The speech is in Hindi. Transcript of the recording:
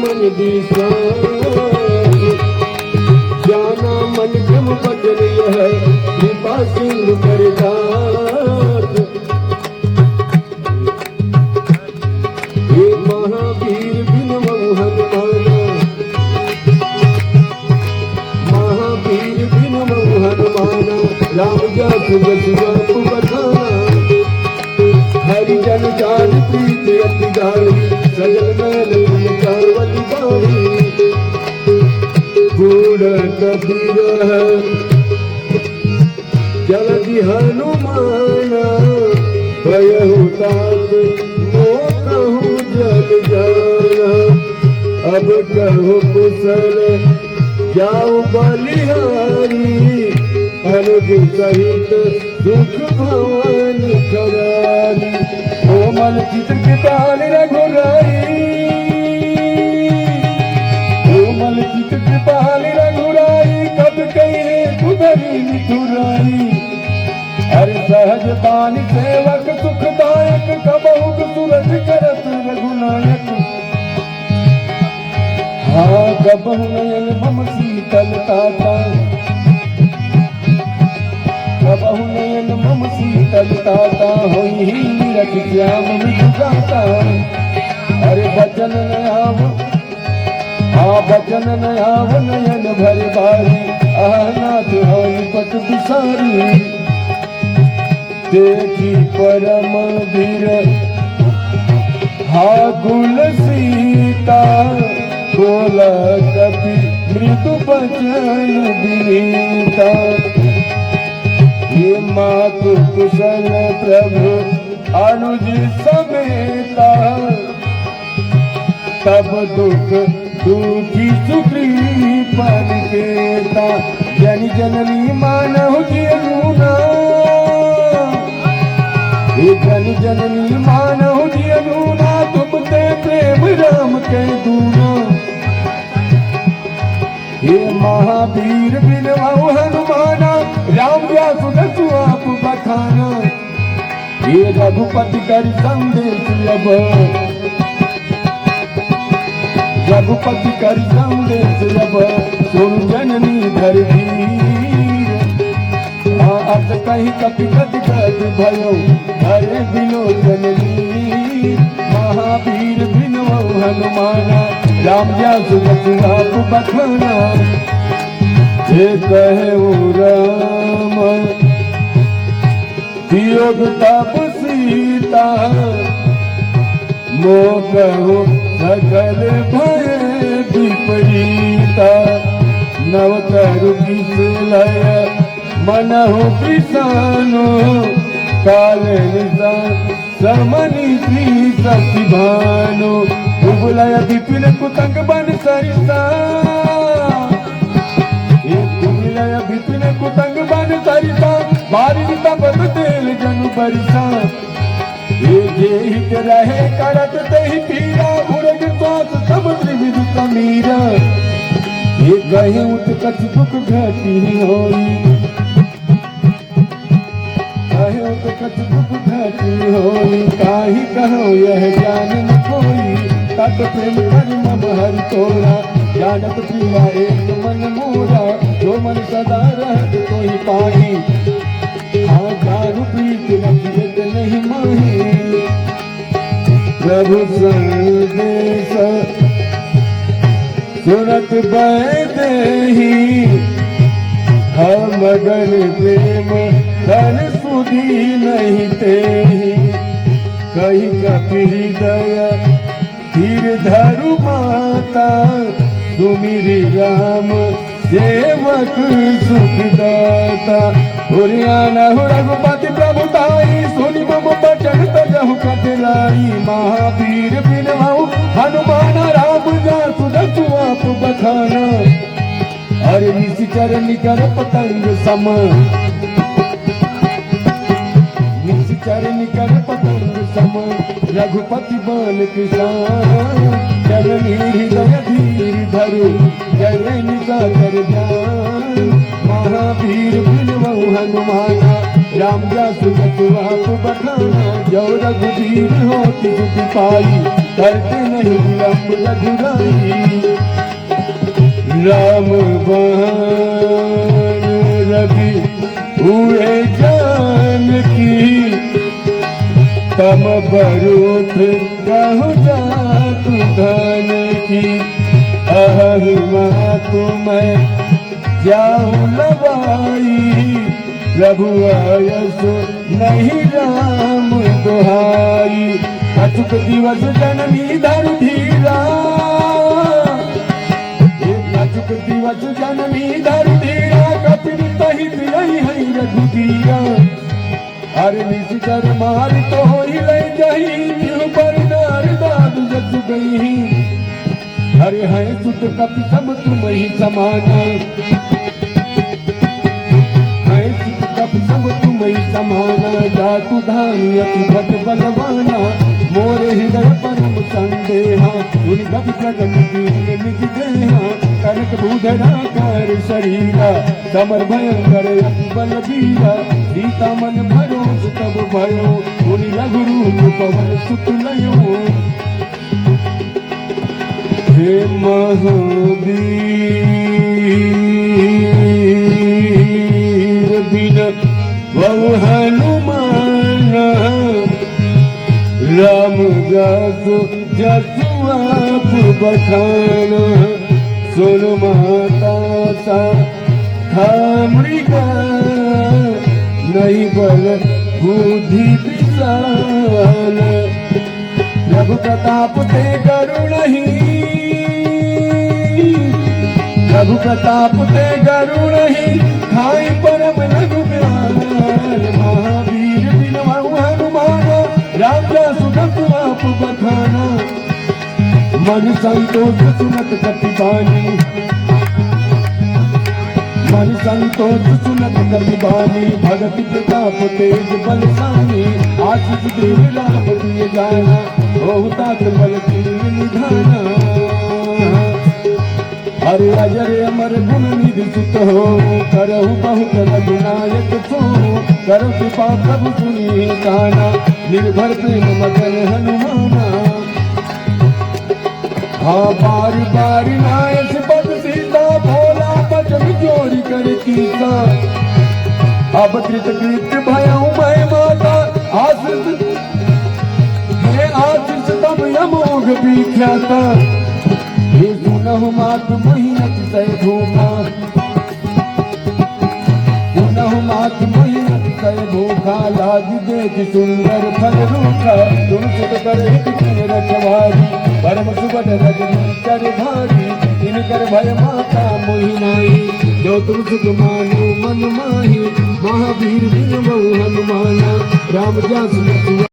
मन दिशा जाना मन क्रम बदल यह कृपा सिंधु करदास हे महावीर बिन मोहन माना महावीर बिन मोहन माना राम जस जस जप बखाना हरिजन जान प्रीत अति गाढ़ी सजल मैल तुम कारवली बाड़ी कूड़ कबीर जलधि हनुमाना भयहु तात मोकहु जग जाना अब कहो कुशल जाओ बलिहारी अनुज सहित सुख भवन करारी कोमल चित्र कृपाल रघुराई कोमल चित्र कृपाल रघुराई कब कहे कुधरी मिथुराई हर सहज दान सेवक सुखदायक कबहुक सूरज करत रघुनायक हाँ कबहु नयन मम शीतलता कबहु नयन मम शीतलता होई ही निरख श्याम मृदुगाता अरे बचन नयाव हाँ बचन नयाव नयन भर बारी आहनाथ होई पट बिसारी देखी परम धीर हा गुल सीता बोला कपि मृदु बचन विनीता ये मातु कुशल प्रभु अनुज समेता तब दुख दुखी सुखी परिकेता जन जननी मानहु जियनुना ये जन जननी मानहु जियनुना तुम ते प्रेम राम के दूना हे महावीर बिनवाऊ हनुमाना राम व्यास दसु आप बखाना ये रघुपति कर संदेश लब रघुपति कर संदेश लब सुन जननी धर धीर अर्थ कही कपि गद गद भयो हरे बिनो जननी महावीर बिनवाऊ हनुमाना राम व्यास दसु आप बखाना ये कहे राम वियोग तप सीता मोकहु सकल भय विपरीता नव करु किसलय मनहु कृषानो काल निशान समनि श्री सखी भानु उबलय विपिन कुतंग बन सरिता उबलय विपिन कुतंग बन सरिता बारिश तपत तेल जनु बरसा ये हित रहे करत तेहि पीरा उरग स्वास समुद्र विदु समीरा ये गहे उत्कच दुख घटी होई कहे उत्कच दुख घटी होई काहि कहो यह जान न कोई तत प्रेम कर मम हरि तोरा जानत प्रिया एक मन मोरा जो मन सदा रहत तोहि पाही हाँ जानु प्रीत रखियत नहीं माही प्रभु संदेश सुनत बैदेही हम मगन प्रेम धन सुधी नहीं तेही कही कपि हृदय धीर धरु माता सुमिरि राम सेवक सुखदाता हुरियाना हु रघुपति प्रभु ताई सुनि मम बचन तजहु कटलाई महावीर बिनवाऊ हनुमान राम जासु दसु आप बखाना अरे निश्चर निकर पतंग सम निश्चर निकर पतंग सम रघुपति बाल किसान जननी हृदय धीर धरु जय निशाकर ध्यान महावीर बिनवाऊ हनुमाना राम जासु दसु आप बखाना जो रघुवीर होति सुख पाई करते नहीं विलंब रघुराई। राम बाण रवि हुए जानकी, तम बरूथ कहु जातु धन की। अहि मातु मैं जाऊं लवाई, प्रभु आयसु नहीं राम दुहाई। अचुक दिवस जननी धरु धीरा, अचुक दिवस जननी धरु धीरा, कपिन सहित नहीं है रघुबीरा। हर निश्चर मार तो ही ले जही, पर नार दाद जस गई। हरे हैं सुत कपि सब तुम ही समाना, हैं सुत कपि सब तुम ही समाना। जातु धानी अति भट बलवाना, मोरे हृदय परम संदेहा। उन कपि प्रगट कीन निज देहा, कनक भूधरा कर शरीरा। समर भयंकर अति बलबीरा, सीता मन भरोस तब भयो। उन रघुरूप पवन सुत लयो, हे महावीर बिन बहु हनुमान। राम जसु जसु आप बखाना, सुन माता सा था मृगा। नहीं बल बुद्धि विशाल, प्रभु प्रताप ते करुणहि। प्रभु प्रताप ते करुणहि, खाई परम रघुबीर। महावीर बिन बहु हनुमान, राम जसु जसु आप बखाना। मन संतोष सुनत कपि बानी, मन संतोष सुनत कपि बानी। भगति प्रताप तेज बलशानी, आशीष देव लाभ दिए जाना। बहुतात बल कीन निधाना, हरे अजर अमर गुण निधि सुत हो। करहु बहुत रघुनायक सो, कर कृपा प्रभु सुनी गाना। निर्भर प्रेम मगन हनुमाना, हाँ बार बार नायक पद सीता। भोला बचन चोरी कर कीसा, अब कृत कृत भयउ मैं माता। आशीष हे आशीष तब अमोघ विख्याता। हे सुनहु मातु मोहि अतिशय भूखा, सुनहु मातु मोहि अतिशय भूखा। लाज देख सुंदर फल रूखा, तुम सुत कर हित किन रखवारी। परम सुबह रजनी कर भारी, इनकर भय माता मोहि नाई। जो तुम सुख मानो मन माही, महावीर बिन बहु हनुमाना। राम जसु